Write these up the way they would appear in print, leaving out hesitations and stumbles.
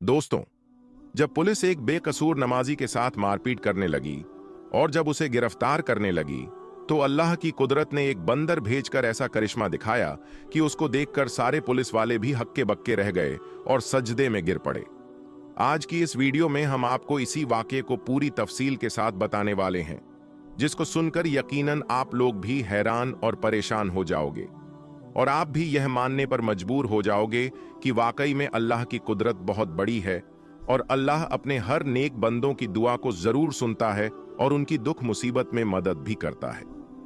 दोस्तों, जब पुलिस एक बेकसूर नमाजी के साथ मारपीट करने लगी और जब उसे गिरफ्तार करने लगी, तो अल्लाह की कुदरत ने एक बंदर भेजकर ऐसा करिश्मा दिखाया कि उसको देखकर सारे पुलिस वाले भी हक्के बक्के रह गए और सजदे में गिर पड़े। आज की इस वीडियो में हम आपको इसी वाकये को पूरी तफसील के साथ बताने वाले हैं, जिसको सुनकर यकीनन आप लोग भी हैरान और परेशान हो जाओगे और आप भी यह मानने पर मजबूर हो जाओगे कि वाकई में अल्लाह की कुदरत बहुत बड़ी है और अल्लाह अपने हर नेक बंदों की दुआ को जरूर सुनता है और उनकी दुख मुसीबत में मदद भी करता है।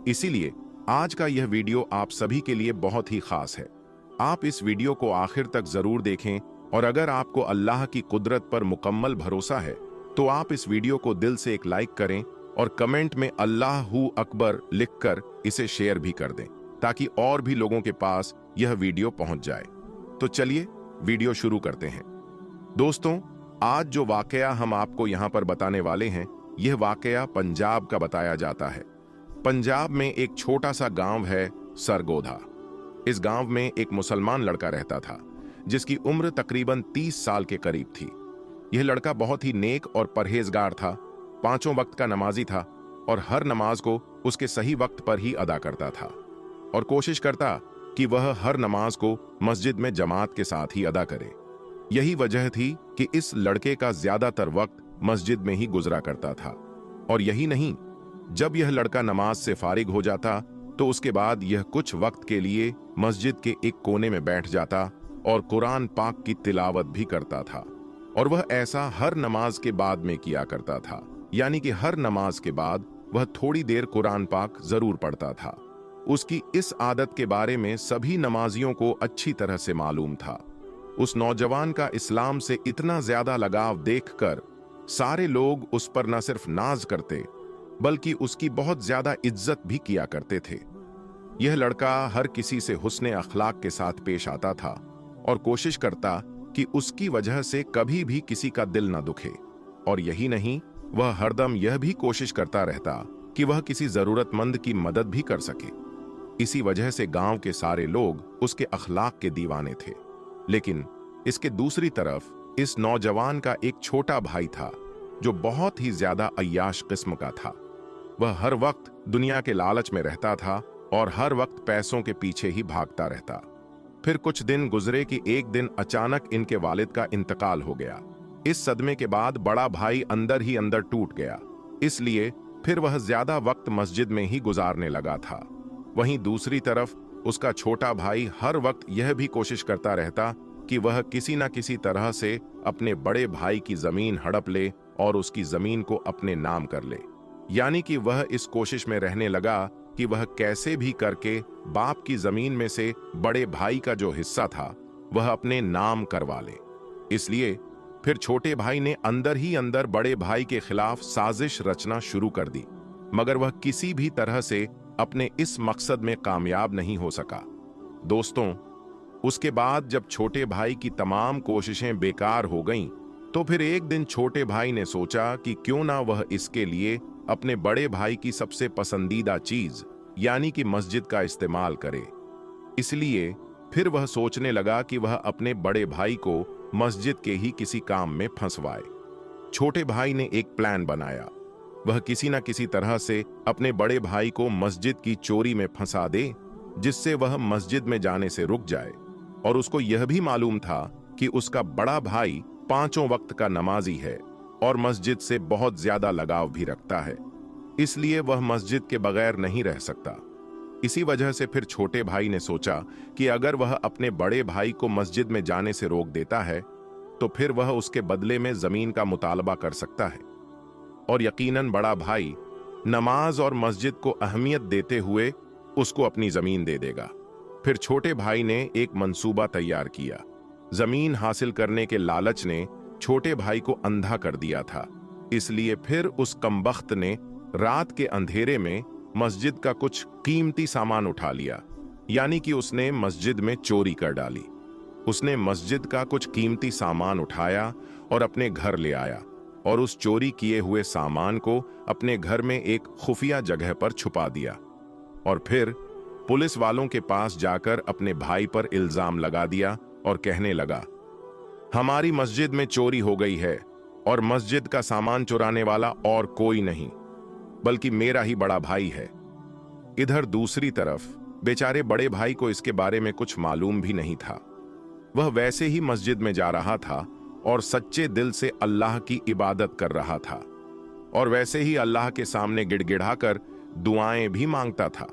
इसीलिए आज का यह वीडियो आप सभी के लिए बहुत ही खास है। आप इस वीडियो को आखिर तक जरूर देखें और अगर आपको अल्लाह की कुदरत पर मुकम्मल भरोसा है तो आप इस वीडियो को दिल से एक लाइक करें और कमेंट में अल्लाह हू अकबर लिखकर इसे शेयर भी कर दें, ताकि और भी लोगों के पास यह वीडियो पहुंच जाए। तो चलिए वीडियो शुरू करते हैं। दोस्तों, आज जो वाकया हम आपको यहां पर बताने वाले हैं, यह वाकया पंजाब का बताया जाता है। पंजाब में एक छोटा सा गांव है सरगोधा। इस गांव में एक मुसलमान लड़का रहता था जिसकी उम्र तकरीबन 30 साल के करीब थी। यह लड़का बहुत ही नेक और परहेजगार था, 5 वक्त का नमाजी था और हर नमाज को उसके सही वक्त पर ही अदा करता था और कोशिश करता कि वह हर नमाज को मस्जिद में जमात के साथ ही अदा करे। यही वजह थी कि इस लड़के का ज्यादातर वक्त मस्जिद में ही गुजरा करता था। और यही नहीं, जब यह लड़का नमाज से फारिग हो जाता तो उसके बाद यह कुछ वक्त के लिए मस्जिद के एक कोने में बैठ जाता और कुरान पाक की तिलावत भी करता था। और वह ऐसा हर नमाज के बाद में किया करता था, यानी कि हर नमाज के बाद वह थोड़ी देर कुरान पाक जरूर पढ़ता था। उसकी इस आदत के बारे में सभी नमाजियों को अच्छी तरह से मालूम था। उस नौजवान का इस्लाम से इतना ज्यादा लगाव देखकर सारे लोग उस पर न सिर्फ नाज करते बल्कि उसकी बहुत ज्यादा इज्जत भी किया करते थे। यह लड़का हर किसी से हुस्ने अखलाक के साथ पेश आता था और कोशिश करता कि उसकी वजह से कभी भी किसी का दिल न दुखे। और यही नहीं, वह हरदम यह भी कोशिश करता रहता कि वह किसी जरूरतमंद की मदद भी कर सके। इसी वजह से गांव के सारे लोग उसके अखलाक के दीवाने थे। लेकिन इसके दूसरी तरफ इस नौजवान का एक छोटा भाई था जो बहुत ही ज्यादा अय्याश किस्म का था। वह हर वक्त दुनिया के लालच में रहता था और हर वक्त पैसों के पीछे ही भागता रहता। फिर कुछ दिन गुजरे कि एक दिन अचानक इनके वालिद का इंतकाल हो गया। इस सदमे के बाद बड़ा भाई अंदर ही अंदर टूट गया, इसलिए फिर वह ज्यादा वक्त मस्जिद में ही गुजारने लगा था। वहीं दूसरी तरफ उसका छोटा भाई हर वक्त यह भी कोशिश करता रहता कि वह किसी न किसी तरह से अपने बड़े भाई की जमीन हड़प ले और उसकी जमीन को अपने नाम कर ले। यानी कि वह इस कोशिश में रहने लगा कि वह कैसे भी करके बाप की जमीन में से बड़े भाई का जो हिस्सा था वह अपने नाम करवा ले। इसलिए फिर छोटे भाई ने अंदर ही अंदर बड़े भाई के खिलाफ साजिश रचना शुरू कर दी, मगर वह किसी भी तरह से अपने इस मकसद में कामयाब नहीं हो सका। दोस्तों, उसके बाद जब छोटे भाई की तमाम कोशिशें बेकार हो गईं, तो फिर एक दिन छोटे भाई ने सोचा कि क्यों ना वह इसके लिए अपने बड़े भाई की सबसे पसंदीदा चीज यानी कि मस्जिद का इस्तेमाल करे। इसलिए फिर वह सोचने लगा कि वह अपने बड़े भाई को मस्जिद के ही किसी काम में फंसवाए। छोटे भाई ने एक प्लान बनाया। वह किसी न किसी तरह से अपने बड़े भाई को मस्जिद की चोरी में फंसा दे, जिससे वह मस्जिद में जाने से रुक जाए। और उसको यह भी मालूम था कि उसका बड़ा भाई 5 वक्त का नमाजी है और मस्जिद से बहुत ज्यादा लगाव भी रखता है, इसलिए वह मस्जिद के बगैर नहीं रह सकता। इसी वजह से फिर छोटे भाई ने सोचा कि अगर वह अपने बड़े भाई को मस्जिद में जाने से रोक देता है तो फिर वह उसके बदले में जमीन का मुतालबा कर सकता है और यकीनन बड़ा भाई नमाज और मस्जिद को अहमियत देते हुए उसको अपनी जमीन दे देगा। फिर छोटे भाई ने एक मंसूबा तैयार किया। जमीन हासिल करने के लालच ने छोटे भाई को अंधा कर दिया था, इसलिए फिर उस कमबख्त ने रात के अंधेरे में मस्जिद का कुछ कीमती सामान उठा लिया, यानी कि उसने मस्जिद में चोरी कर डाली। उसने मस्जिद का कुछ कीमती सामान उठाया और अपने घर ले आया और उस चोरी किए हुए सामान को अपने घर में एक खुफिया जगह पर छुपा दिया और फिर पुलिस वालों के पास जाकर अपने भाई पर इल्जाम लगा दिया और कहने लगा, हमारी मस्जिद में चोरी हो गई है और मस्जिद का सामान चुराने वाला और कोई नहीं बल्कि मेरा ही बड़ा भाई है। इधर दूसरी तरफ बेचारे बड़े भाई को इसके बारे में कुछ मालूम भी नहीं था। वह वैसे ही मस्जिद में जा रहा था और सच्चे दिल से अल्लाह की इबादत कर रहा था और वैसे ही अल्लाह के सामने गिड़गिड़ाकर दुआएं भी मांगता था।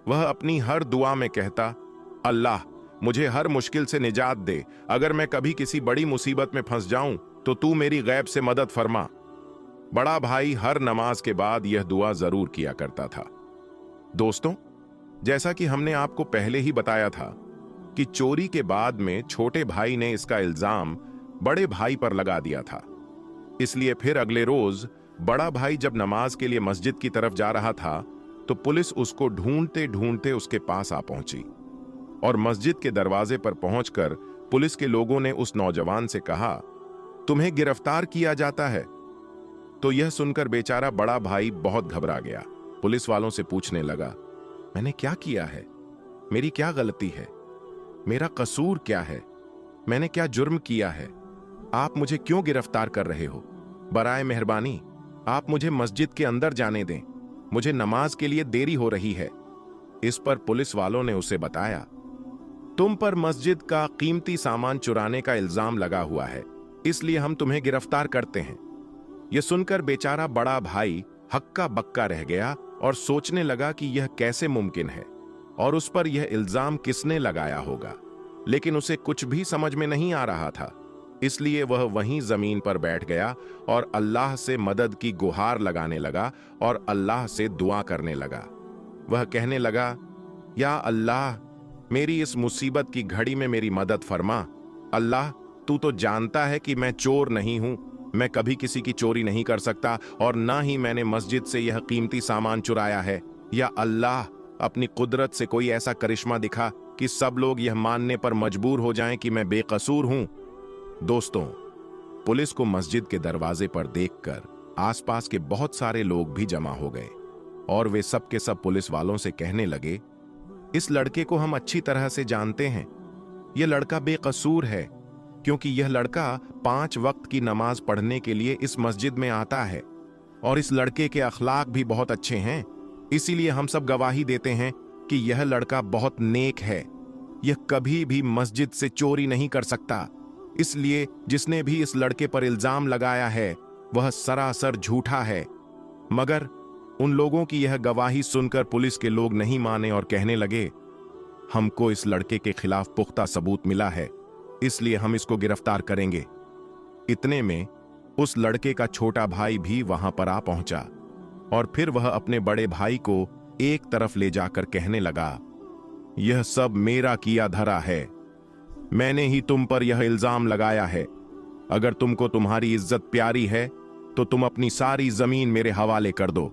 वह अपनी हर दुआ में कहता, अल्लाह मुझे हर मुश्किल से निजात दे, अगर मैं कभी किसी बड़ी मुसीबत में फंस जाऊं तो तू मेरी गैब से मदद फरमा। बड़ा भाई हर नमाज के बाद यह दुआ जरूर किया करता था। दोस्तों, जैसा कि हमने आपको पहले ही बताया था कि चोरी के बाद में छोटे भाई ने इसका इल्जाम बड़े भाई पर लगा दिया था। इसलिए फिर अगले रोज बड़ा भाई जब नमाज के लिए मस्जिद की तरफ जा रहा था तो पुलिस उसको ढूंढते ढूंढते उसके पास आ पहुंची और मस्जिद के दरवाजे पर पहुंचकर पुलिस के लोगों ने उस नौजवान से कहा, तुम्हें गिरफ्तार किया जाता है। तो यह सुनकर बेचारा बड़ा भाई बहुत घबरा गया। पुलिस वालों से पूछने लगा, मैंने क्या किया है? मेरी क्या गलती है? मेरा कसूर क्या है? मैंने क्या जुर्म किया है? आप मुझे क्यों गिरफ्तार कर रहे हो? बराए मेहरबानी आप मुझे मस्जिद के अंदर जाने दें, मुझे नमाज के लिए देरी हो रही है। इस पर पुलिस वालों ने उसे बताया, तुम पर मस्जिद का कीमती सामान चुराने का इल्जाम लगा हुआ है, इसलिए हम तुम्हें गिरफ्तार करते हैं। यह सुनकर बेचारा बड़ा भाई हक्का बक्का रह गया और सोचने लगा कि यह कैसे मुमकिन है और उस पर यह इल्जाम किसने लगाया होगा, लेकिन उसे कुछ भी समझ में नहीं आ रहा था। इसलिए वह वहीं जमीन पर बैठ गया और अल्लाह से मदद की गुहार लगाने लगा और अल्लाह से दुआ करने लगा। वह कहने लगा, या अल्लाह मेरी इस मुसीबत की घड़ी में मेरी मदद फरमा। अल्लाह तू तो जानता है कि मैं चोर नहीं हूं, मैं कभी किसी की चोरी नहीं कर सकता और ना ही मैंने मस्जिद से यह कीमती सामान चुराया है। या अल्लाह अपनी कुदरत से कोई ऐसा करिश्मा दिखा कि सब लोग यह मानने पर मजबूर हो जाएं कि मैं बेकसूर हूं। दोस्तों, पुलिस को मस्जिद के दरवाजे पर देखकर आसपास के बहुत सारे लोग भी जमा हो गए और वे सब के सब पुलिस वालों से कहने लगे, इस लड़के को हम अच्छी तरह से जानते हैं, यह लड़का बेकसूर है क्योंकि यह लड़का 5 वक्त की नमाज पढ़ने के लिए इस मस्जिद में आता है और इस लड़के के अखलाक भी बहुत अच्छे हैं। इसीलिए हम सब गवाही देते हैं कि यह लड़का बहुत नेक है, यह कभी भी मस्जिद से चोरी नहीं कर सकता। इसलिए जिसने भी इस लड़के पर इल्जाम लगाया है वह सरासर झूठा है। मगर उन लोगों की यह गवाही सुनकर पुलिस के लोग नहीं माने और कहने लगे, हमको इस लड़के के खिलाफ पुख्ता सबूत मिला है, इसलिए हम इसको गिरफ्तार करेंगे। इतने में उस लड़के का छोटा भाई भी वहां पर आ पहुंचा और फिर वह अपने बड़े भाई को एक तरफ ले जाकर कहने लगा, यह सब मेरा किया धरा है, मैंने ही तुम पर यह इल्जाम लगाया है। अगर तुमको तुम्हारी इज्जत प्यारी है तो तुम अपनी सारी जमीन मेरे हवाले कर दो।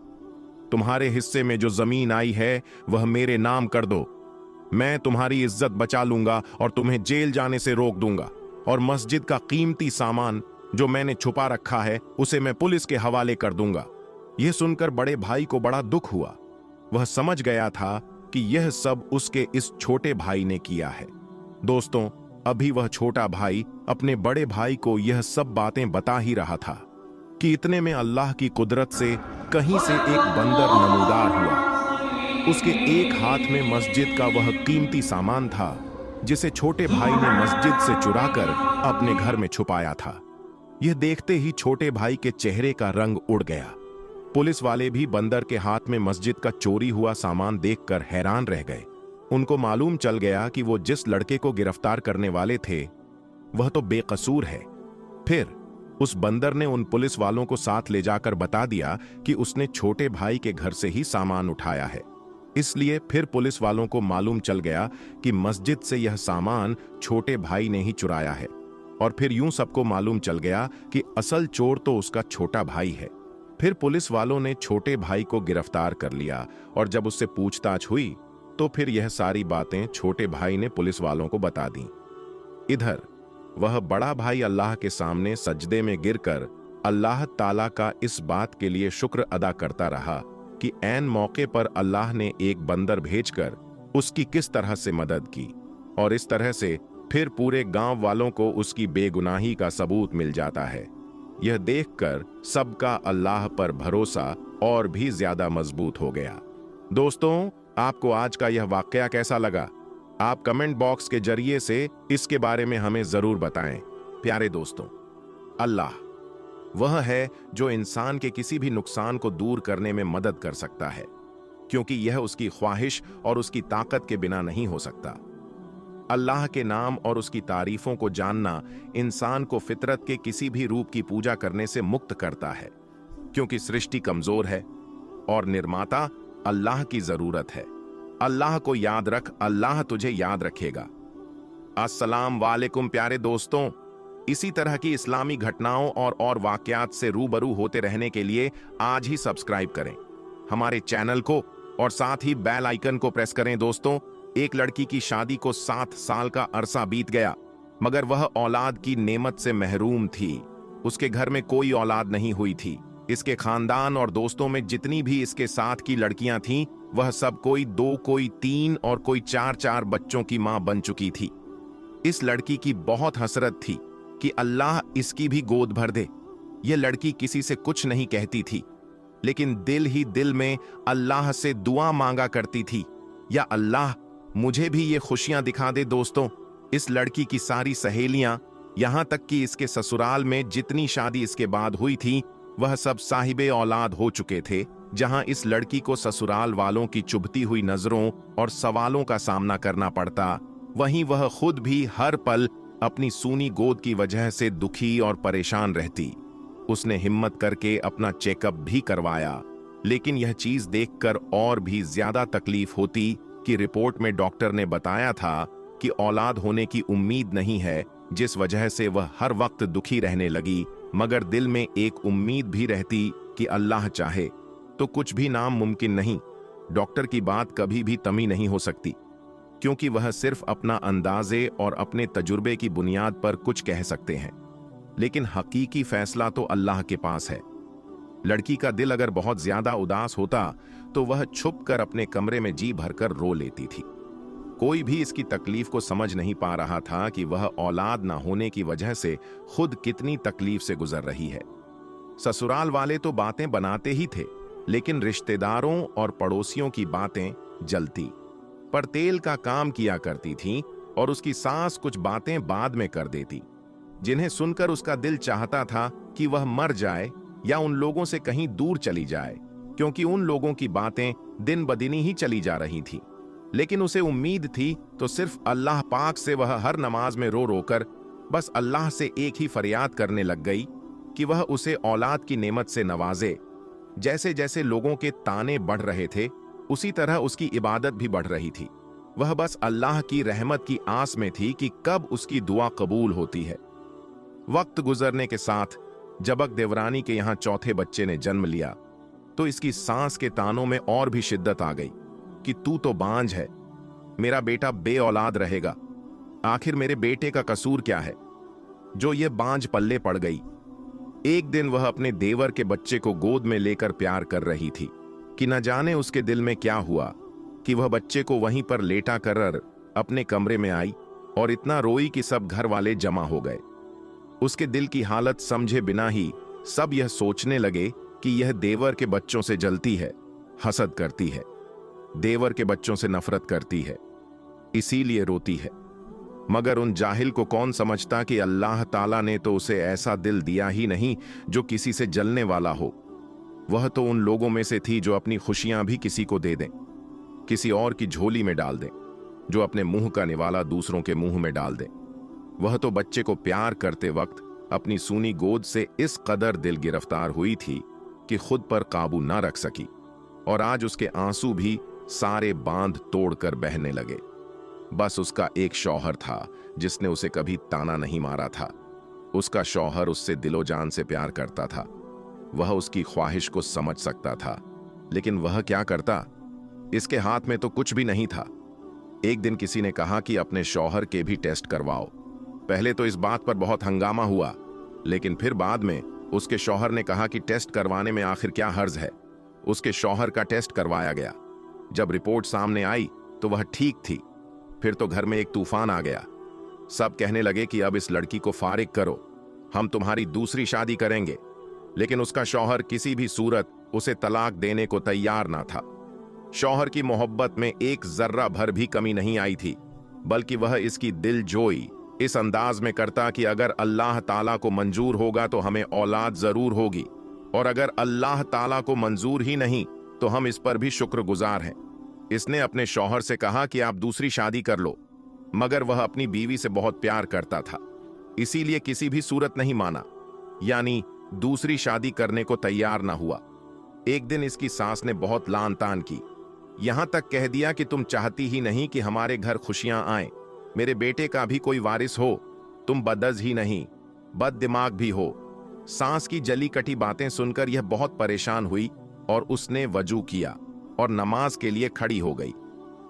तुम्हारे हिस्से में जो जमीन आई है वह मेरे नाम कर दो। मैं तुम्हारी इज्जत बचा लूंगा और तुम्हें जेल जाने से रोक दूंगा और मस्जिद का कीमती सामान जो मैंने छुपा रखा है उसे मैं पुलिस के हवाले कर दूंगा। यह सुनकर बड़े भाई को बड़ा दुख हुआ। वह समझ गया था कि यह सब उसके इस छोटे भाई ने किया है। दोस्तों, अभी वह छोटा भाई अपने बड़े भाई को यह सब बातें बता ही रहा था कि इतने में अल्लाह की कुदरत से कहीं से एक बंदर नमूदार हुआ। उसके एक हाथ में मस्जिद का वह कीमती सामान था जिसे छोटे भाई ने मस्जिद से चुराकर अपने घर में छुपाया था। यह देखते ही छोटे भाई के चेहरे का रंग उड़ गया। पुलिस वाले भी बंदर के हाथ में मस्जिद का चोरी हुआ सामान देखकर हैरान रह गए। उनको मालूम चल गया कि वो जिस लड़के को गिरफ्तार करने वाले थे वह तो बेकसूर है। फिर उस बंदर ने उन पुलिस वालों को साथ ले जाकर बता दिया कि उसने छोटे भाई के घर से ही सामान उठाया है। इसलिए फिर पुलिस वालों को मालूम चल गया कि मस्जिद से यह सामान छोटे भाई ने ही चुराया है और फिर यूं सबको मालूम चल गया कि असल चोर तो उसका छोटा भाई है। फिर पुलिस वालों ने छोटे भाई को गिरफ्तार कर लिया और जब उससे पूछताछ हुई तो फिर यह सारी बातें छोटे भाई ने पुलिस वालों को बता दी। इधर वह बड़ा भाई अल्लाह के सामने सजदे में गिरकर अल्लाह ताला का इस बात के लिए शुक्र अदा करता रहा कि ऐन मौके पर अल्लाह ने एक बंदर भेजकर उसकी किस तरह से मदद की और इस तरह से फिर पूरे गांव वालों को उसकी बेगुनाही का सबूत मिल जाता है। यह देखकर सबका अल्लाह पर भरोसा और भी ज्यादा मजबूत हो गया। दोस्तों, आपको आज का यह वाकया कैसा लगा? आप कमेंट बॉक्स के जरिए से इसके बारे में हमें जरूर बताएं। प्यारे दोस्तों, अल्लाह वह है जो इंसान के किसी भी नुकसान को दूर करने में मदद कर सकता है, क्योंकि यह उसकी ख्वाहिश और उसकी ताकत के बिना नहीं हो सकता। अल्लाह के नाम और उसकी तारीफों को जानना इंसान को फितरत के किसी भी रूप की पूजा करने से मुक्त करता है, क्योंकि सृष्टि कमजोर है और निर्माता अल्लाह की जरूरत है। अल्लाह को याद रख, अल्लाह तुझे याद रखेगा। अस्सलाम वालेकुम प्यारे दोस्तों, इसी तरह की इस्लामी घटनाओं और वाकयात से रूबरू होते रहने के लिए आज ही सब्सक्राइब करें हमारे चैनल को और साथ ही बेल आइकन को प्रेस करें। दोस्तों, एक लड़की की शादी को 7 साल का अरसा बीत गया, मगर वह औलाद की नेमत से महरूम थी। उसके घर में कोई औलाद नहीं हुई थी। इसके खानदान और दोस्तों में जितनी भी इसके साथ की लड़कियां थीं, वह सब कोई 2, कोई 3 और कोई 4 बच्चों की मां बन चुकी थी। इस लड़की की बहुत हसरत थी कि अल्लाह इसकी भी गोद भर दे। यह लड़की किसी से कुछ नहीं कहती थी, लेकिन दिल ही दिल में अल्लाह से दुआ मांगा करती थी, या अल्लाह मुझे भी ये खुशियां दिखा दे। दोस्तों, इस लड़की की सारी सहेलियां, यहां तक कि इसके ससुराल में जितनी शादी इसके बाद हुई थी, वह सब साहिबे औलाद हो चुके थे। जहां इस लड़की को ससुराल वालों की चुभती हुई नजरों और सवालों का सामना करना पड़ता, वहीं वह खुद भी हर पल अपनी सूनी गोद की वजह से दुखी और परेशान रहती। उसने हिम्मत करके अपना चेकअप भी करवाया, लेकिन यह चीज देखकर और भी ज्यादा तकलीफ होती कि रिपोर्ट में डॉक्टर ने बताया था कि औलाद होने की उम्मीद नहीं है, जिस वजह से वह हर वक्त दुखी रहने लगी। मगर दिल में एक उम्मीद भी रहती कि अल्लाह चाहे तो कुछ भी नामुमकिन नहीं। डॉक्टर की बात कभी भी तमी नहीं हो सकती, क्योंकि वह सिर्फ अपना अंदाजे और अपने तजुर्बे की बुनियाद पर कुछ कह सकते हैं, लेकिन हकीकी फैसला तो अल्लाह के पास है। लड़की का दिल अगर बहुत ज्यादा उदास होता तो वह छुप कर अपने कमरे में जी भरकर रो लेती थी। कोई भी इसकी तकलीफ को समझ नहीं पा रहा था कि वह औलाद ना होने की वजह से खुद कितनी तकलीफ से गुजर रही है। ससुराल वाले तो बातें बनाते ही थे, लेकिन रिश्तेदारों और पड़ोसियों की बातें जलती पर तेल का काम किया करती थीं, और उसकी सास कुछ बातें बाद में कर देती, जिन्हें सुनकर उसका दिल चाहता था कि वह मर जाए या उन लोगों से कहीं दूर चली जाए, क्योंकि उन लोगों की बातें दिन ब दिन ही चली जा रही थी। लेकिन उसे उम्मीद थी तो सिर्फ अल्लाह पाक से। वह हर नमाज में रो रोकर बस अल्लाह से एक ही फरियाद करने लग गई कि वह उसे औलाद की नेमत से नवाजे। जैसे जैसे लोगों के ताने बढ़ रहे थे, उसी तरह उसकी इबादत भी बढ़ रही थी। वह बस अल्लाह की रहमत की आस में थी कि कब उसकी दुआ कबूल होती है। वक्त गुजरने के साथ जबक देवरानी के यहाँ चौथे बच्चे ने जन्म लिया, तो इसकी सांस के तानों में और भी शिद्दत आ गई कि तू तो बांझ है, मेरा बेटा बे औलाद रहेगा। आखिर मेरे बेटे का कसूर क्या है जो ये बांझ पल्ले पड़ गई। एक दिन वह अपने देवर के बच्चे को गोद में लेकर प्यार कर रही थी कि न जाने उसके दिल में क्या हुआ कि वह बच्चे को वहीं पर लेटा कर अपने कमरे में आई और इतना रोई कि सब घर वाले जमा हो गए। उसके दिल की हालत समझे बिना ही सब यह सोचने लगे कि यह देवर के बच्चों से जलती है, हसद करती है, देवर के बच्चों से नफरत करती है, इसीलिए रोती है। मगर उन जाहिल को कौन समझता कि अल्लाह ताला ने तो उसे ऐसा दिल दिया ही नहीं जो किसी से जलने वाला हो। वह तो उन लोगों में से थी जो अपनी खुशियां भी किसी को दे दें, किसी और की झोली में डाल दें, जो अपने मुंह का निवाला दूसरों के मुंह में डाल दें। वह तो बच्चे को प्यार करते वक्त अपनी सूनी गोद से इस कदर दिल गिरफ्तार हुई थी कि खुद पर काबू ना रख सकी, और आज उसके आंसू भी सारे बांध तोड़कर बहने लगे। बस उसका एक शौहर था जिसने उसे कभी ताना नहीं मारा था। उसका शौहर उससे दिलो जान से प्यार करता था। वह उसकी ख्वाहिश को समझ सकता था, लेकिन वह क्या करता? इसके हाथ में तो कुछ भी नहीं था। एक दिन किसी ने कहा कि अपने शौहर के भी टेस्ट करवाओ। पहले तो इस बात पर बहुत हंगामा हुआ, लेकिन फिर बाद में उसके शौहर ने कहा कि टेस्ट करवाने में आखिर क्या हर्ज है। उसके शौहर का टेस्ट करवाया गया। जब रिपोर्ट सामने आई तो वह ठीक थी। फिर तो घर में एक तूफान आ गया। सब कहने लगे कि अब इस लड़की को फारिग करो, हम तुम्हारी दूसरी शादी करेंगे। लेकिन उसका शौहर किसी भी सूरत उसे तलाक देने को तैयार ना था। शौहर की मोहब्बत में एक जर्रा भर भी कमी नहीं आई थी, बल्कि वह इसकी दिलजोई इस अंदाज में करता कि अगर अल्लाह ताला को मंजूर होगा तो हमें औलाद जरूर होगी, और अगर अल्लाह ताला को मंजूर ही नहीं तो हम इस पर भी शुक्रगुजार हैं। इसने अपने शौहर से कहा कि आप दूसरी शादी कर लो, मगर वह अपनी बीवी से बहुत प्यार करता था, इसीलिए किसी भी सूरत नहीं माना, यानी दूसरी शादी करने को तैयार ना हुआ। एक दिन इसकी सास ने बहुत लान तान की, यहां तक कह दिया कि तुम चाहती ही नहीं कि हमारे घर खुशियां आए, मेरे बेटे का भी कोई वारिस हो, तुम बदअज़ ही नहीं बद दिमाग भी हो। सास की जली कटी बातें सुनकर यह बहुत परेशान हुई और उसने वजू किया और नमाज के लिए खड़ी हो गई।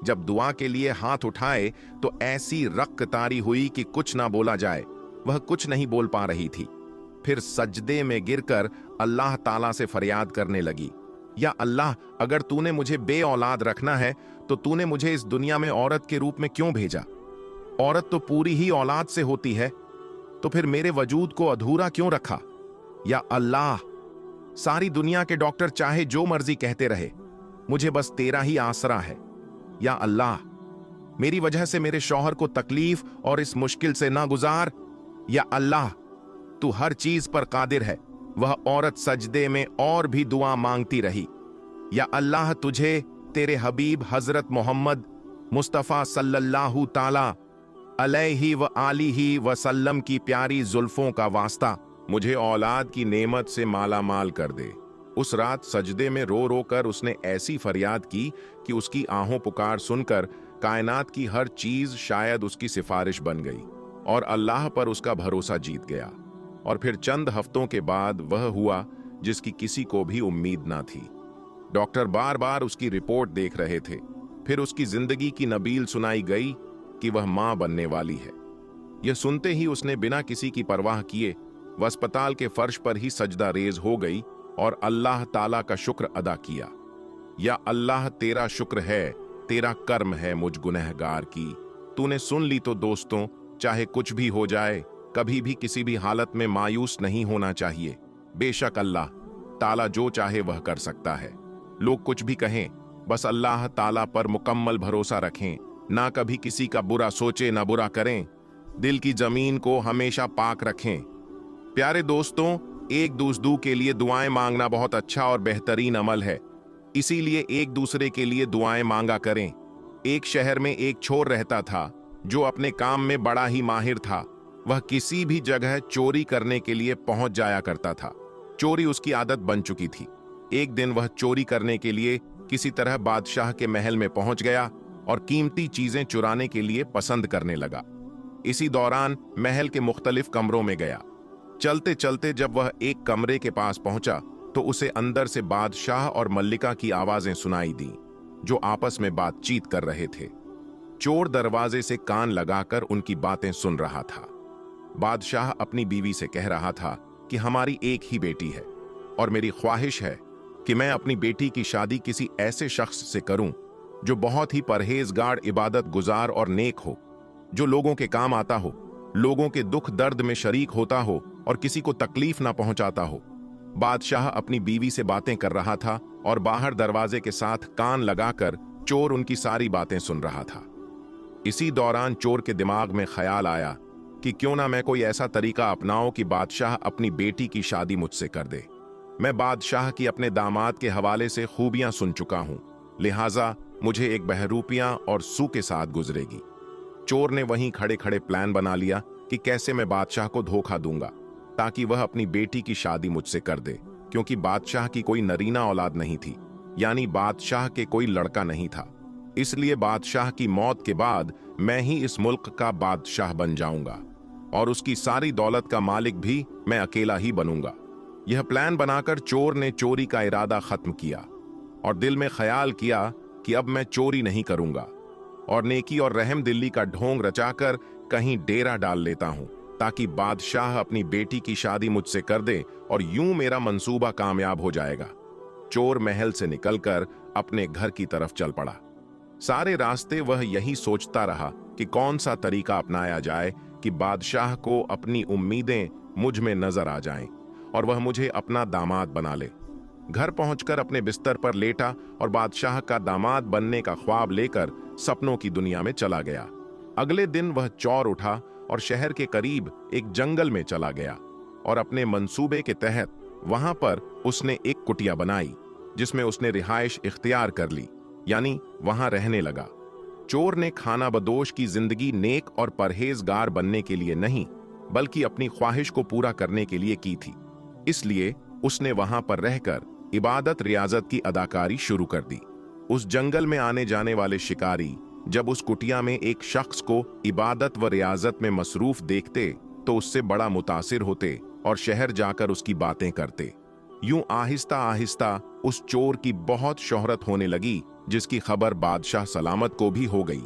जब दुआ के लिए हाथ उठाए तो ऐसी रक्कतारी हुई कि कुछ ना बोला जाए, वह कुछ नहीं बोल पा रही थी। फिर सजदे में गिरकर अल्लाह ताला से फरियाद करने लगी, या अल्लाह, अगर तूने मुझे बे औलाद रखना है तो तूने मुझे इस दुनिया में औरत के रूप में क्यों भेजा? औरत तो पूरी ही औलाद से होती है, तो फिर मेरे वजूद को अधूरा क्यों रखा? या अल्लाह, सारी दुनिया के डॉक्टर चाहे जो मर्जी कहते रहे, मुझे बस तेरा ही आसरा है। या अल्लाह, मेरी वजह से मेरे शौहर को तकलीफ और इस मुश्किल से ना गुजार। या अल्लाह, तू हर चीज पर कादिर है। वह औरत सजदे में और भी दुआ मांगती रही। या अल्लाह, तुझे तेरे हबीब हजरत मोहम्मद मुस्तफ़ा सल्लल्लाहु ताला अलैहि व आलिहि वसल्लम की प्यारी जुल्फों का वास्ता मुझे औलाद की नेमत से माला माल कर दे। उस रात सजदे में रो रो कर उसने ऐसी फरियाद की कि उसकी आहों पुकार सुनकर कायनात की हर चीज शायद उसकी सिफारिश बन गई और अल्लाह पर उसका भरोसा जीत गया। और फिर चंद हफ्तों के बाद वह हुआ जिसकी किसी को भी उम्मीद ना थी। डॉक्टर बार बार उसकी रिपोर्ट देख रहे थे। फिर उसकी जिंदगी की नबील सुनाई गई कि वह मां बनने वाली है। यह सुनते ही उसने बिना किसी की परवाह किए वह अस्पताल के फर्श पर ही सजदा रेज हो गई और अल्लाह ताला का शुक्र अदा किया। या अल्लाह, तेरा शुक्र है, तेरा कर्म है मुझ गुनहगार की, तूने सुन ली। तो दोस्तों, चाहे कुछ भी हो जाए, कभी भी किसी भी हालत में मायूस नहीं होना चाहिए। बेशक अल्लाह ताला जो चाहे वह कर सकता है। लोग कुछ भी कहें, बस अल्लाह ताला पर मुकम्मल भरोसा रखें, ना कभी किसी का बुरा सोचे, ना बुरा करें। दिल की जमीन को हमेशा पाक रखें। प्यारे दोस्तों, एक दूसरे के लिए दुआएं मांगना बहुत अच्छा और बेहतरीन अमल है, इसीलिए एक दूसरे के लिए दुआएं मांगा करें। एक शहर में एक छोर रहता था जो अपने काम में बड़ा ही माहिर था। वह किसी भी जगह चोरी करने के लिए पहुंच जाया करता था। चोरी उसकी आदत बन चुकी थी। एक दिन वह चोरी करने के लिए किसी तरह बादशाह के महल में पहुंच गया और कीमती चीजें चुराने के लिए पसंद करने लगा। इसी दौरान महल के मुख्तलिफ कमरों में गया। चलते चलते जब वह एक कमरे के पास पहुंचा तो उसे अंदर से बादशाह और मल्लिका की आवाजें सुनाई दी, जो आपस में बातचीत कर रहे थे। चोर दरवाजे से कान लगाकर उनकी बातें सुन रहा था। बादशाह अपनी बीवी से कह रहा था कि हमारी एक ही बेटी है और मेरी ख्वाहिश है कि मैं अपनी बेटी की शादी किसी ऐसे शख्स से करूं जो बहुत ही परहेजगार, इबादत गुजार और नेक हो, जो लोगों के काम आता हो, लोगों के दुख दर्द में शरीक होता हो और किसी को तकलीफ ना पहुंचाता हो। बादशाह अपनी बीवी से बातें कर रहा था और बाहर दरवाजे के साथ कान लगाकर चोर उनकी सारी बातें सुन रहा था। इसी दौरान चोर के दिमाग में ख्याल आया कि क्यों ना मैं कोई ऐसा तरीका अपनाऊं कि बादशाह अपनी बेटी की शादी मुझसे कर दे। मैं बादशाह की अपने दामाद के हवाले से खूबियां सुन चुका हूं, लिहाजा मुझे एक बहरूपियां और सू के साथ गुजरेगी। चोर ने वहीं खड़े खड़े प्लान बना लिया कि कैसे मैं बादशाह को धोखा दूंगा ताकि वह अपनी बेटी की शादी मुझसे कर दे, क्योंकि बादशाह की कोई नरीना औलाद नहीं थी, यानी बादशाह के कोई लड़का नहीं था। इसलिए बादशाह की मौत के बाद मैं ही इस मुल्क का बादशाह बन जाऊंगा और उसकी सारी दौलत का मालिक भी मैं अकेला ही बनूंगा। यह प्लान बनाकर चोर ने चोरी का इरादा खत्म किया और दिल में ख्याल किया कि अब मैं चोरी नहीं करूंगा और नेकी और रहम दिल्ली का ढोंग रचाकर कहीं डेरा डाल लेता हूं ताकि बादशाह अपनी बेटी की शादी मुझसे कर दे और यूं मेरा मंसूबा कामयाब हो जाएगा। चोर महल से निकलकर अपने घर की तरफ चल पड़ा। सारे रास्ते वह यही सोचता रहा कि कौन सा तरीका अपनाया जाए कि बादशाह को अपनी उम्मीदें मुझ में नजर आ जाएं और वह मुझे अपना दामाद बना ले। घर पहुंचकर अपने बिस्तर पर लेटा और बादशाह का दामाद बनने का ख्वाब लेकर सपनों की दुनिया में चला गया। अगले दिन वह चौर उठा और शहर के करीब एक जंगल में चला गया और अपने मंसूबे के तहत वहां पर उसने एक कुटिया बनाई जिसमें उसने रिहाइश इख्तियार कर ली, यानी वहां रहने लगा। चोर ने खाना बदोश की जिंदगी नेक और परहेजगार बनने के लिए नहीं, बल्कि अपनी ख्वाहिश को पूरा करने के लिए की थी। इसलिए उसने वहां पर रहकर इबादत रियाजत की अदाकारी शुरू कर दी। उस जंगल में आने जाने वाले शिकारी जब उस कुटिया में एक शख्स को इबादत व रियाजत में मसरूफ देखते तो उससे बड़ा मुतासिर होते और शहर जाकर उसकी बातें करते। यूं आहिस्ता आहिस्ता उस चोर की बहुत शोहरत होने लगी, जिसकी खबर बादशाह सलामत को भी हो गई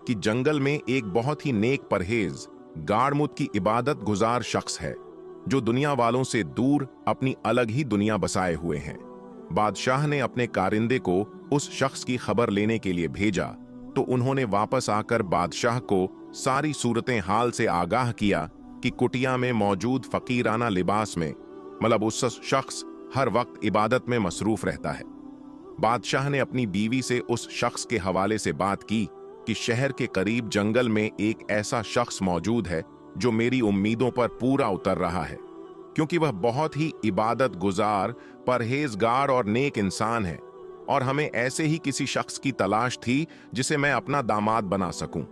कि जंगल में एक बहुत ही नेक परहेज गाड़मुत की इबादत गुजार शख्स है जो दुनिया वालों से दूर अपनी अलग ही दुनिया बसाए हुए हैं। बादशाह ने अपने कारिंदे को उस शख्स की खबर लेने के लिए भेजा तो उन्होंने वापस आकर बादशाह को सारी सूरतें हाल से आगाह किया कि कुटिया में मौजूद फकीराना लिबास में मतलब उस शख्स हर वक्त इबादत में मसरूफ रहता है। बादशाह ने अपनी बीवी से उस शख्स के हवाले से बात की कि शहर के करीब जंगल में एक ऐसा शख्स मौजूद है जो मेरी उम्मीदों पर पूरा उतर रहा है, क्योंकि वह बहुत ही इबादत गुजार, परहेजगार और नेक इंसान है और हमें ऐसे ही किसी शख्स की तलाश थी जिसे मैं अपना दामाद बना सकूं।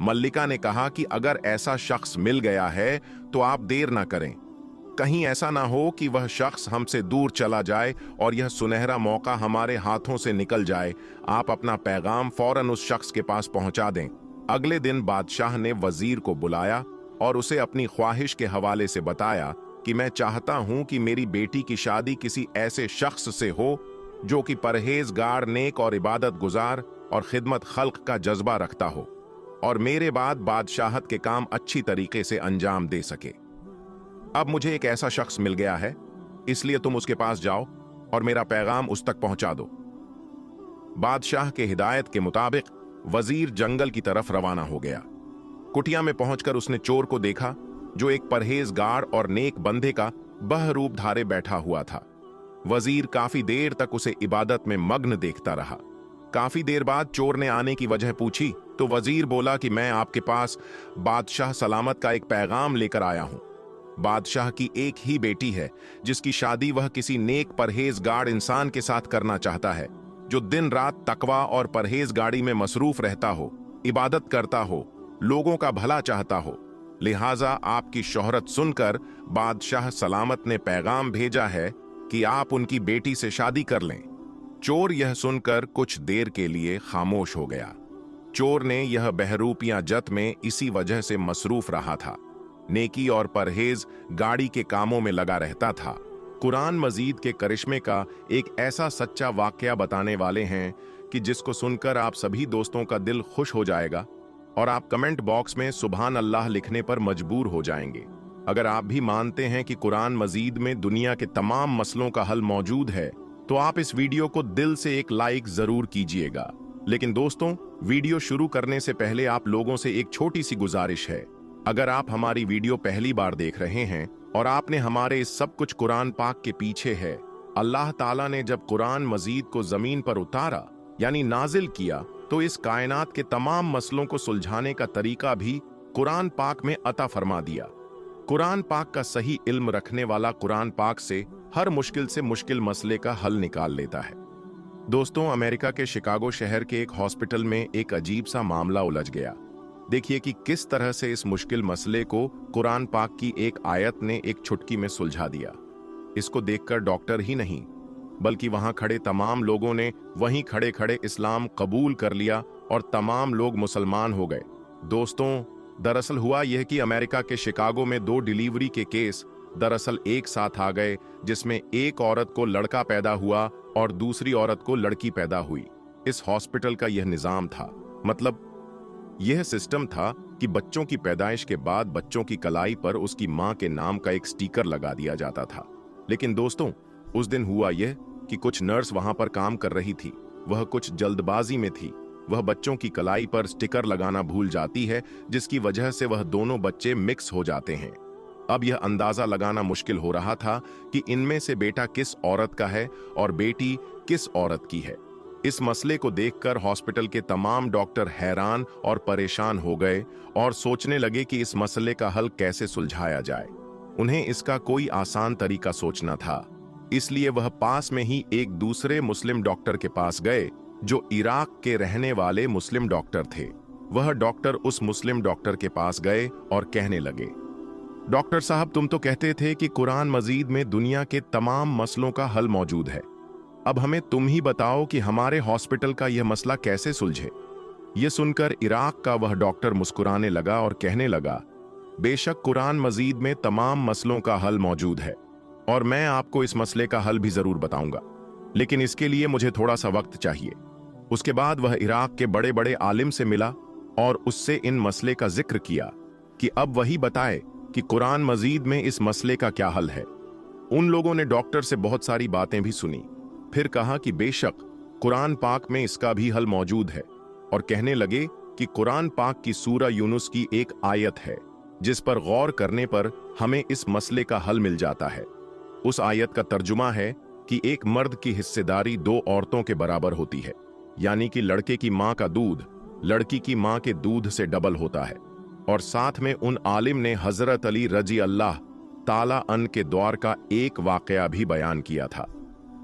मल्लिका ने कहा कि अगर ऐसा शख्स मिल गया है तो आप देर ना करें, कहीं ऐसा ना हो कि वह शख्स हमसे दूर चला जाए और यह सुनहरा मौका हमारे हाथों से निकल जाए। आप अपना पैगाम फौरन उस शख्स के पास पहुंचा दें। अगले दिन बादशाह ने वजीर को बुलाया और उसे अपनी ख्वाहिश के हवाले से बताया कि मैं चाहता हूं कि मेरी बेटी की शादी किसी ऐसे शख्स से हो जो कि परहेजगार, नेक और इबादत गुजार और खिदमत खल्क का जज्बा रखता हो और मेरे बाद बादशाहत के काम अच्छी तरीके से अंजाम दे सके। अब मुझे एक ऐसा शख्स मिल गया है, इसलिए तुम उसके पास जाओ और मेरा पैगाम उस तक पहुंचा दो। बादशाह के हिदायत के मुताबिक वजीर जंगल की तरफ रवाना हो गया। कुटिया में पहुंचकर उसने चोर को देखा जो एक परहेजगार और नेक बंदे का बहरूप धारे बैठा हुआ था। वजीर काफी देर तक उसे इबादत में मग्न देखता रहा। काफी देर बाद चोर ने आने की वजह पूछी तो वजीर बोला कि मैं आपके पास बादशाह सलामत का एक पैगाम लेकर आया हूं। बादशाह की एक ही बेटी है जिसकी शादी वह किसी नेक परहेजगार इंसान के साथ करना चाहता है जो दिन रात तकवा और परहेजगारी में मसरूफ रहता हो, इबादत करता हो, लोगों का भला चाहता हो। लिहाजा आपकी शोहरत सुनकर बादशाह सलामत ने पैगाम भेजा है कि आप उनकी बेटी से शादी कर लें। चोर यह सुनकर कुछ देर के लिए खामोश हो गया। चोर ने यह बहरूपियां जत में इसी वजह से मसरूफ रहा था। नेकी और परहेज गाड़ी के कामों में लगा रहता था। कुरान मजीद के करिश्मे का एक ऐसा सच्चा वाकया बताने वाले हैं कि जिसको सुनकर आप सभी दोस्तों का दिल खुश हो जाएगा और आप कमेंट बॉक्स में सुभान अल्लाह लिखने पर मजबूर हो जाएंगे। अगर आप भी मानते हैं कि कुरान मजीद में दुनिया के तमाम मसलों का हल मौजूद है तो आप इस वीडियो को दिल से एक लाइक जरूर कीजिएगा। लेकिन दोस्तों, वीडियो शुरू करने से पहले आप लोगों से एक छोटी सी गुजारिश है। अगर आप हमारी वीडियो पहली बार देख रहे हैं और आपने हमारे इस सब कुछ कुरान पाक के पीछे है, अल्लाह ताला ने जब कुरान मजीद को जमीन पर उतारा यानी नाजिल किया तो इस कायनात के तमाम मसलों को सुलझाने का तरीका भी कुरान पाक में अता फरमा दिया। कुरान पाक का सही इल्म रखने वाला कुरान पाक से हर मुश्किल से मुश्किल मसले का हल निकाल लेता है। दोस्तों, अमेरिका के शिकागो शहर के एक हॉस्पिटल में एक अजीब सा मामला उलझ गया। देखिए कि किस तरह से इस मुश्किल मसले को कुरान पाक की एक आयत ने एक चुटकी में सुलझा दिया। इसको देखकर डॉक्टर ही नहीं बल्कि वहां खड़े तमाम लोगों ने वहीं खड़े खड़े इस्लाम कबूल कर लिया और तमाम लोग मुसलमान हो गए। दोस्तों, दरअसल हुआ यह कि अमेरिका के शिकागो में 2 डिलीवरी के केस दरअसल एक साथ आ गए, जिसमें एक औरत को लड़का पैदा हुआ और दूसरी औरत को लड़की पैदा हुई। इस हॉस्पिटल का यह निजाम था, मतलब यह सिस्टम था कि बच्चों की पैदाइश के बाद बच्चों की कलाई पर उसकी मां के नाम का एक स्टिकर लगा दिया जाता था। लेकिन दोस्तों, उस दिन हुआ यह कि कुछ नर्स वहां पर काम कर रही थी। वह कुछ जल्दबाजी में थी वह बच्चों की कलाई पर स्टिकर लगाना भूल जाती है, जिसकी वजह से वह दोनों बच्चे मिक्स हो जाते हैं। अब यह अंदाजा लगाना मुश्किल हो रहा था कि इनमें से बेटा किस औरत का है और बेटी किस औरत की है। इस मसले को देखकर हॉस्पिटल के तमाम डॉक्टर हैरान और परेशान हो गए और सोचने लगे कि इस मसले का हल कैसे सुलझाया जाए। उन्हें इसका कोई आसान तरीका सोचना था, इसलिए वह पास में ही एक दूसरे मुस्लिम डॉक्टर के पास गए जो इराक के रहने वाले मुस्लिम डॉक्टर थे। वह डॉक्टर उस मुस्लिम डॉक्टर के पास गए और कहने लगे, डॉक्टर साहब, तुम तो कहते थे कि कुरान मजीद में दुनिया के तमाम मसलों का हल मौजूद है। अब हमें तुम ही बताओ कि हमारे हॉस्पिटल का यह मसला कैसे सुलझे। यह सुनकर इराक का वह डॉक्टर मुस्कुराने लगा और कहने लगा, बेशक कुरान मजीद में तमाम मसलों का हल मौजूद है और मैं आपको इस मसले का हल भी जरूर बताऊंगा, लेकिन इसके लिए मुझे थोड़ा सा वक्त चाहिए। उसके बाद वह इराक के बड़े बड़े आलिम से मिला और उससे इन मसले का जिक्र किया कि अब वही बताए कि कुरान मजीद में इस मसले का क्या हल है। उन लोगों ने डॉक्टर से बहुत सारी बातें भी सुनी, फिर कहा कि बेशक कुरान पाक में इसका भी हल मौजूद है और कहने लगे कि कुरान पाक की सूरा यूनुस की एक आयत है जिस पर गौर करने पर हमें इस मसले का हल मिल जाता है। उस आयत का तर्जुमा है कि एक मर्द की हिस्सेदारी दो औरतों के बराबर होती है, यानी कि लड़के की मां का दूध लड़की की मां के दूध से डबल होता है। और साथ में उन आलिम ने हजरत अली रजी अल्लाह ताला अन के दौर का एक वाकया भी बयान किया था।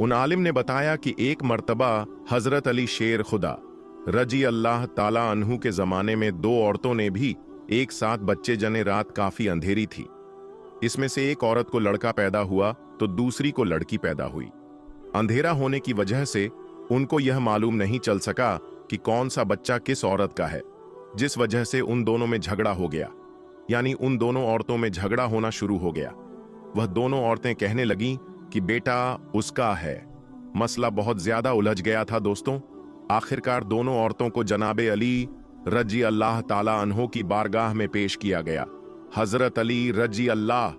उन आलिम ने बताया कि एक मर्तबा हजरत अली शेर खुदा रजी अल्लाह ताला अनहु के जमाने में दो औरतों ने भी एक साथ बच्चे जने। रात काफी अंधेरी थी, इसमें से एक औरत को लड़का पैदा हुआ तो दूसरी को लड़की पैदा हुई। अंधेरा होने की वजह से उनको यह मालूम नहीं चल सका कि कौन सा बच्चा किस औरत का है, जिस वजह से उन दोनों में झगड़ा हो गया, यानी उन दोनों औरतों में झगड़ा होना शुरू हो गया। वह दोनों औरतें कहने लगीं कि बेटा उसका है। मसला बहुत ज्यादा उलझ गया था दोस्तों। आखिरकार दोनों औरतों को जनाबे अली रजी अल्लाह ताला अन्हो की बारगाह में पेश किया गया। हजरत अली रजी अल्लाह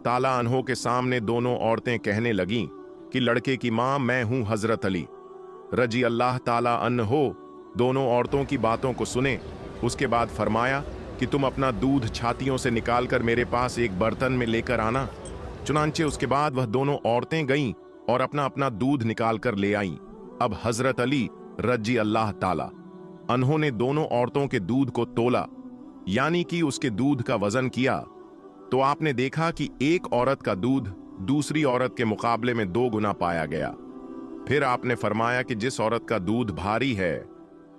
ताला अन्हो के सामने दोनों औरतें कहने लगीं कि लड़के की मां मैं हूं हजरत अली रजी अल्लाह ताला अन्हो। दोनों औरतों की बातों को सुने, उसके बाद फरमाया कि तुम अपना दूध छातियों से निकालकर मेरे पास एक बर्तन में लेकर आना। चुनांचे उसके बाद वह दोनों औरतें गईं और अपना अपना दूध निकालकर ले आईं। अब हजरत अली रजी अल्लाह ताला अन्हो ने दोनों औरतों के दूध को तोला, यानी कि उसके दूध का वजन किया, तो आपने देखा कि एक औरत का दूध दूसरी औरत के मुकाबले में 2 गुना पाया गया। फिर आपने फरमाया कि जिस औरत का दूध भारी है,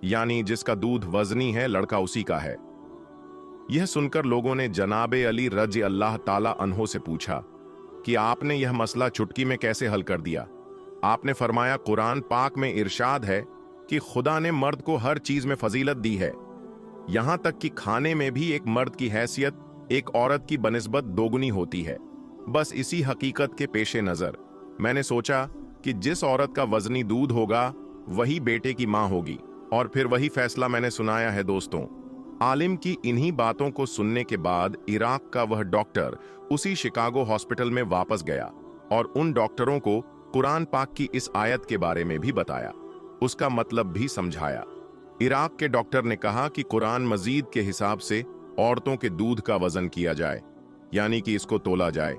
यानी जिसका दूध वजनी है, लड़का उसी का है। यह सुनकर लोगों ने जनाबे अली रजी अल्लाह ताला अन्हो से पूछा कि आपने यह मसला चुटकी में कैसे हल कर दिया। आपने फरमाया कुरान पाक में इरशाद है कि खुदा ने मर्द को हर चीज में फजीलत दी है, यहां तक कि खाने में भी एक मर्द की हैसियत एक औरत की बनिस्बत दोगुनी होती है। बस इसी हकीकत के पेशे नजर मैंने सोचा कि जिस औरत का वजनी दूध होगा वही बेटे की मां होगी, और फिर वही फैसला मैंने सुनाया है दोस्तों। आलिम की इन्हीं बातों को सुनने के बाद इराक का वह डॉक्टर उसी शिकागो हॉस्पिटल में वापस गया और उन डॉक्टरों को कुरान पाक की इस आयत के बारे में भी बताया, उसका मतलब भी समझाया। इराक के डॉक्टर ने कहा कि कुरान मजीद के हिसाब से औरतों के दूध का वजन किया जाए, यानी कि इसको तोला जाए।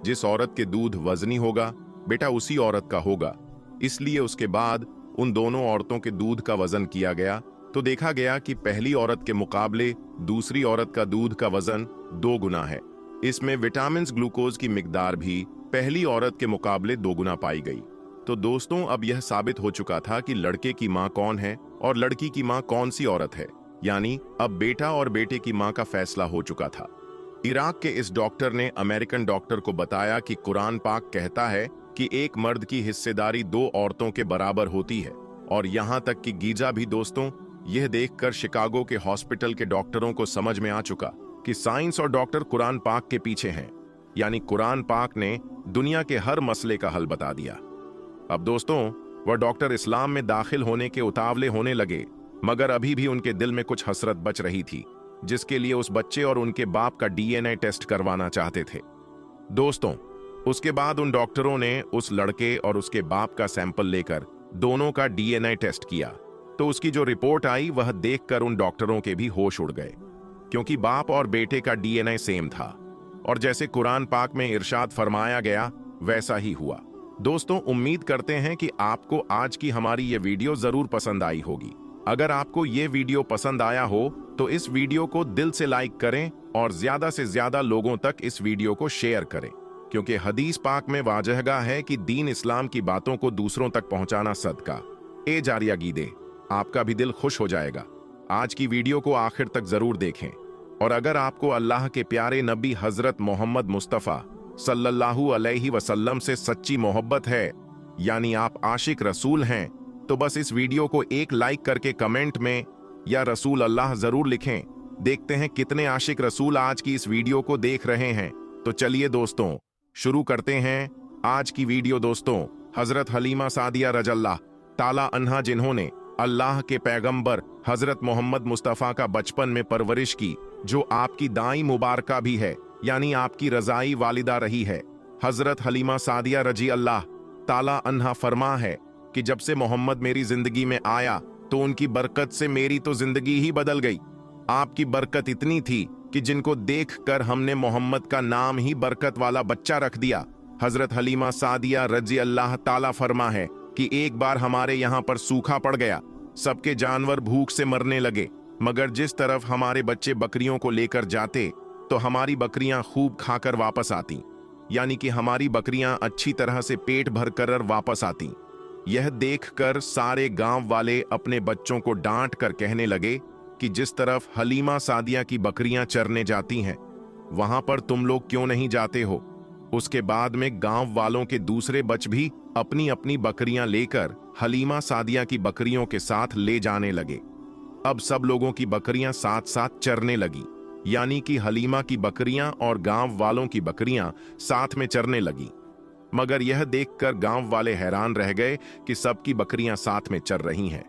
जिस औरत के दूध वजनी होगा बेटा उसी औरत का होगा। इसलिए उसके बाद उन दोनों औरतों के दूध का वजन किया गया तो देखा गया कि पहली औरत के मुकाबले दूसरी औरत का दूध का वजन 2 गुना है। इसमें विटामिन ग्लूकोज की मिकदार भी पहली औरत के मुकाबले 2 गुना पाई गई। तो दोस्तों अब यह साबित हो चुका था कि लड़के की मां कौन है और लड़की की मां कौन सी औरत है, यानी अब बेटा और बेटे की मां का फैसला हो चुका था। इराक के इस डॉक्टर ने अमेरिकन डॉक्टर को बताया कि कुरान पाक कहता है कि एक मर्द की हिस्सेदारी 2 औरतों के बराबर होती है, और यहां तक कि गीजा भी। दोस्तों यह देखकर शिकागो के हॉस्पिटल के डॉक्टरों को समझ में आ चुका कि साइंस और डॉक्टर कुरान पाक के पीछे हैं, यानी कुरान पाक ने दुनिया के हर मसले का हल बता दिया। अब दोस्तों वह डॉक्टर इस्लाम में दाखिल होने के उतावले होने लगे, मगर अभी भी उनके दिल में कुछ हसरत बच रही थी, जिसके लिए उस बच्चे और उनके बाप का डीएनए टेस्ट करवाना चाहते थे। दोस्तों उसके बाद उन डॉक्टरों ने उस लड़के और उसके बाप का सैंपल लेकर दोनों का डीएनए टेस्ट किया, तो उसकी जो रिपोर्ट आई वह देखकर उन डॉक्टरों के भी होश उड़ गए, क्योंकि बाप और बेटे का डीएनए सेम था और जैसे कुरान पाक में इरशाद फरमाया गया वैसा ही हुआ। दोस्तों, उम्मीद करते हैं कि आपको आज की हमारी ये वीडियो जरूर पसंद आई होगी। अगर आपको ये वीडियो पसंद आया हो तो इस वीडियो को दिल से लाइक करें और ज्यादा से ज्यादा लोगों तक इस वीडियो को शेयर करें, क्योंकि हदीस पाक में वाजहगा है कि दीन इस्लाम की बातों को दूसरों तक पहुंचाना सदका ए जारिया गीदे, आपका भी दिल खुश हो जाएगा। आज की वीडियो को आखिर तक जरूर देखें और अगर आपको अल्लाह के प्यारे नबी हजरत मोहम्मद मुस्तफ़ा सल्लल्लाहु अलैहि वसल्लम से सच्ची मोहब्बत है, यानी आप आशिक रसूल हैं, तो बस इस वीडियो को एक लाइक करके कमेंट में या रसूल अल्लाह जरूर लिखें। देखते हैं कितने आशिक रसूल आज की इस वीडियो को देख रहे हैं। तो चलिए दोस्तों, शुरू करते हैं आज की वीडियो। दोस्तों, हजरत हलीमा सादिया रजल्लाह ताला अन्हा, जिन्होंने अल्लाह के पैगंबर हजरत मोहम्मद मुस्तफ़ा का बचपन में परवरिश की, जो आपकी दाई मुबारका भी है, यानी आपकी रजाई वालिदा रही है। हजरत हलीमा सादिया रजी अल्लाह ताला अन्हा फरमा है कि जब से मोहम्मद मेरी जिंदगी में आया तो उनकी बरकत से मेरी तो जिंदगी ही बदल गई। आपकी बरकत इतनी थी कि जिनको देखकर हमने मोहम्मद का नाम ही बरकत वाला बच्चा रख दिया। हजरत हलीमा सादिया रजी अल्लाह ताला फरमा है कि एक बार हमारे यहाँ पर सूखा पड़ गया, सबके जानवर भूख से मरने लगे, मगर जिस तरफ हमारे बच्चे बकरियों को लेकर जाते तो हमारी बकरियां खूब खाकर वापस आती, यानी कि हमारी बकरियां अच्छी तरह से पेट भर कर वापस आती। यह देखकर सारे गांव वाले अपने बच्चों को डांट कर कहने लगे कि जिस तरफ हलीमा सादिया की बकरियां चरने जाती हैं वहां पर तुम लोग क्यों नहीं जाते हो। उसके बाद में गांव वालों के दूसरे बच्चे भी अपनी अपनी बकरियां लेकर हलीमा सादिया की बकरियों के साथ ले जाने लगे। अब सब लोगों की बकरियां साथ साथ चरने लगी, यानी कि हलीमा की बकरियां और गांव वालों की बकरियां साथ में चरने लगी। मगर यह देखकर गांव वाले हैरान रह गए कि सबकी बकरियां साथ में चर रही हैं,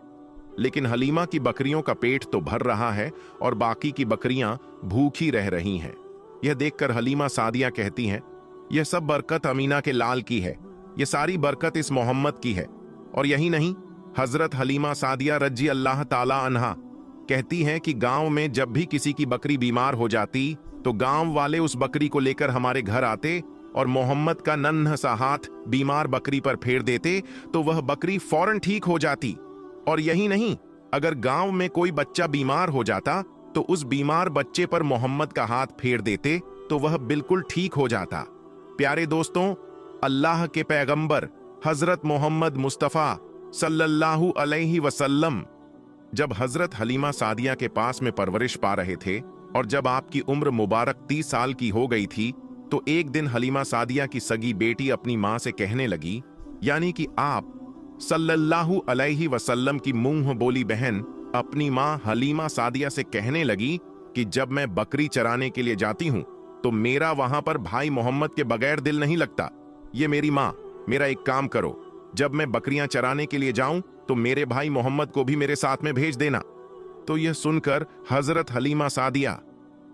लेकिन हलीमा की बकरियों का पेट तो भर रहा है और बाकी की बकरियां भूखी रह रही हैं। यह देखकर हलीमा सादिया कहती हैं, यह सब बरकत अमीना के लाल की है, यह सारी बरकत इस मोहम्मद की है। और यही नहीं, हजरत हलीमा सादिया रजी अल्लाह ताला अन्हा कहती हैं कि गांव में जब भी किसी की बकरी बीमार हो जाती तो गांव वाले उस बकरी को लेकर हमारे घर आते और मोहम्मद का नन्हा सा हाथ बीमार बकरी पर फेर देते तो वह बकरी फौरन ठीक हो जाती। और यही नहीं, अगर गांव में कोई बच्चा बीमार हो जाता तो उस बीमार बच्चे पर मोहम्मद का हाथ फेर देते तो वह बिल्कुल ठीक हो जाता। प्यारे दोस्तों, अल्लाह के पैगंबर हजरत मोहम्मद मुस्तफ़ा सल्लल्लाहु अलैहि वसल्लम जब हजरत हलीमा सादिया के पास में परवरिश पा रहे थे और जब आपकी उम्र मुबारक 30 साल की हो गई थी, तो एक दिन हलीमा सादिया की सगी बेटी अपनी मां से कहने लगी, यानी कि आप सल्लल्लाहु अलैहि वसल्लम की मुंह बोली बहन अपनी मां हलीमा सादिया से कहने लगी कि जब मैं बकरी चराने के लिए जाती हूं तो मेरा वहां पर भाई मोहम्मद के बगैर दिल नहीं लगता। ये मेरी मां, मेरा एक काम करो, जब मैं बकरियां चराने के लिए जाऊं तो मेरे भाई मोहम्मद को भी मेरे साथ में भेज देना। तो यह सुनकर हजरत हलीमा सादिया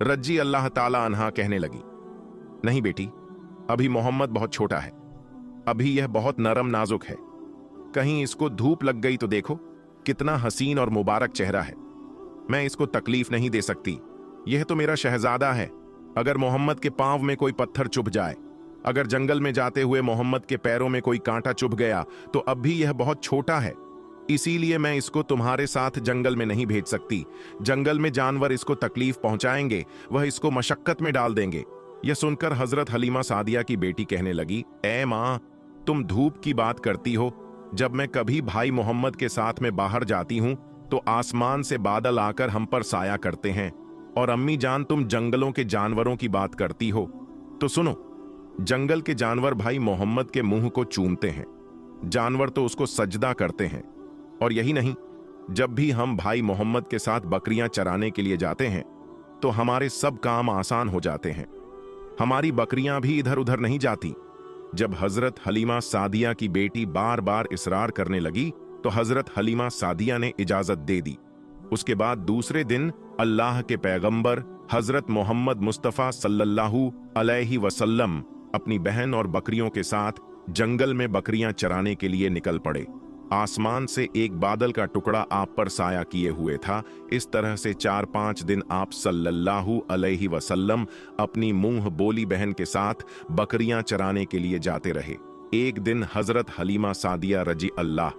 रजी अल्लाह ताला अन्हा कहने लगी, नहीं बेटी, अभी मोहम्मद बहुत छोटा है, अभी यह बहुत नरम नाजुक है, कहीं इसको धूप लग गई तो देखो कितना हसीन और मुबारक चेहरा है, मैं इसको तकलीफ नहीं दे सकती, यह तो मेरा शहजादा है। अगर मोहम्मद के पांव में कोई पत्थर चुभ जाए, अगर जंगल में जाते हुए मोहम्मद के पैरों में कोई कांटा चुभ गया तो अब भी यह बहुत छोटा है, इसीलिए मैं इसको तुम्हारे साथ जंगल में नहीं भेज सकती। जंगल में जानवर इसको तकलीफ पहुंचाएंगे, वह इसको मशक्कत में डाल देंगे। यह सुनकर हजरत हलीमा सादिया की बेटी कहने लगी, ए मां, तुम धूप की बात करती हो, जब मैं कभी भाई मोहम्मद के साथ में बाहर जाती हूं तो आसमान से बादल आकर हम पर साया करते हैं, और अम्मी जान तुम जंगलों के जानवरों की बात करती हो, तो सुनो, जंगल के जानवर भाई मोहम्मद के मुंह को चूमते हैं, जानवर तो उसको सजदा करते हैं। और यही नहीं, जब भी हम भाई मोहम्मद के साथ बकरियां चराने के लिए जाते हैं तो हमारे सब काम आसान हो जाते हैं, हमारी बकरियां भी इधर उधर नहीं जाती। जब हजरत हलीमा सादिया की बेटी बार बार इसरार करने लगी तो हजरत हलीमा सादिया ने इजाजत दे दी। उसके बाद दूसरे दिन अल्लाह के पैगंबर हजरत मोहम्मद मुस्तफ़ा सल्लल्लाहु अलैहि वसल्लम अपनी बहन और बकरियों के साथ जंगल में बकरियां चराने के लिए निकल पड़े। आसमान से एक बादल का टुकड़ा आप पर साया किए हुए था। इस तरह से 4-5 दिन आप सल्लल्लाहु अलैहि वसल्लम अपनी मुंह बोली बहन के साथ बकरियां चराने के लिए जाते रहे। एक दिन हजरत हलीमा सादिया रजी अल्लाह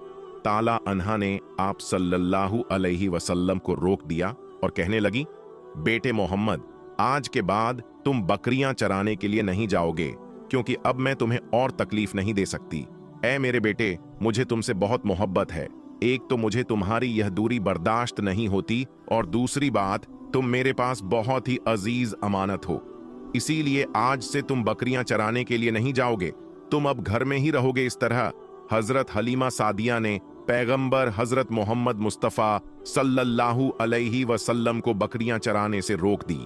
ताला अन्हा ने आप सल्लल्लाहु अलैहि वसल्लम को रोक दिया और कहने लगी, बेटे मोहम्मद, आज के बाद तुम बकरियां चराने के लिए नहीं जाओगे, क्योंकि अब मैं तुम्हें और तकलीफ नहीं दे सकती। ऐ मेरे बेटे, मुझे तुमसे बहुत मोहब्बत है। एक तो मुझे तुम्हारी यह दूरी बर्दाश्त नहीं होती, और दूसरी बात, तुम मेरे पास बहुत ही अजीज अमानत हो। इसीलिए आज से तुम बकरियां चराने के लिए नहीं जाओगे, तुम अब घर में ही रहोगे। इस तरह हजरत हलीमा सादिया ने पैगंबर हजरत मोहम्मद मुस्तफ़ा सल्लल्लाहु अलैहि वसल्लम को बकरियां चराने से रोक दी।